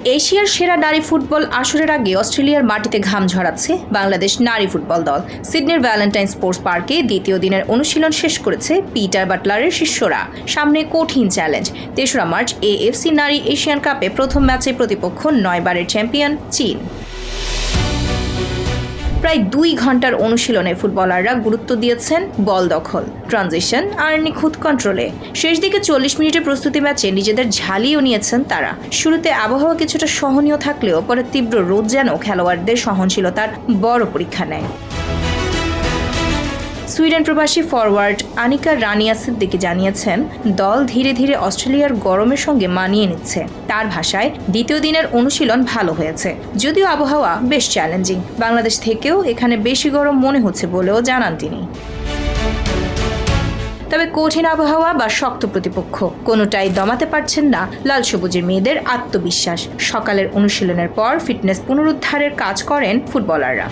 এশিয়ার সেরা নারী ফুটবল আসরের আগে অস্ট্রেলিয়ার মাটিতে ঘাম ঝরাচ্ছে বাংলাদেশ নারী ফুটবল দল। সিডনির ভ্যালেন্টাইন স্পোর্টস পার্কে দ্বিতীয় দিনের অনুশীলন শেষ করেছে পিটার বাটলারের শিষ্যরা। সামনে কঠিন চ্যালেঞ্জ। ৩রা মার্চ এএফসি নারী এশিয়ান কাপে প্রথম ম্যাচে প্রতিপক্ষ ৯ বারের চ্যাম্পিয়ন চীন। প্রায় ২ ঘন্টার অনুশীলনে ফুটবলাররা গুরুত্ব দিয়েছেন বল দখল, ট্রানজিশন আর নিখুঁত কন্ট্রোলে। শেষ দিকে ৪০ মিনিটের প্রস্তুতি ম্যাচে নিজেদের ঝালিয়েও নিয়েছেন তারা। শুরুতে আবহাওয়া কিছুটা সহনীয় থাকলেও পরে তীব্র রোদ যেন খেলোয়াড়দের সহনশীলতার বড় পরীক্ষা নেয়। সুইডেন প্রবাসী ফরওয়ার্ড আনিকা রানিয়া সিদ্দিকি জানিয়েছেন, দল ধীরে ধীরে অস্ট্রেলিয়ার গরমের সঙ্গে মানিয়ে নিচ্ছে। তার ভাষায়, দ্বিতীয় দিনের অনুশীলন ভালো হয়েছে, যদিও আবহাওয়া বেশ চ্যালেঞ্জিং। বাংলাদেশ থেকেও এখানে বেশি গরম মনে হচ্ছে বলেও জানান তিনি। তবে কঠিন আবহাওয়া বা শক্ত প্রতিপক্ষ কোনোটাই দমাতে পারছেন না লাল সবুজের মেয়েদের আত্মবিশ্বাস। সকালের অনুশীলনের পর ফিটনেস পুনরুদ্ধারের কাজ করেন ফুটবলাররা।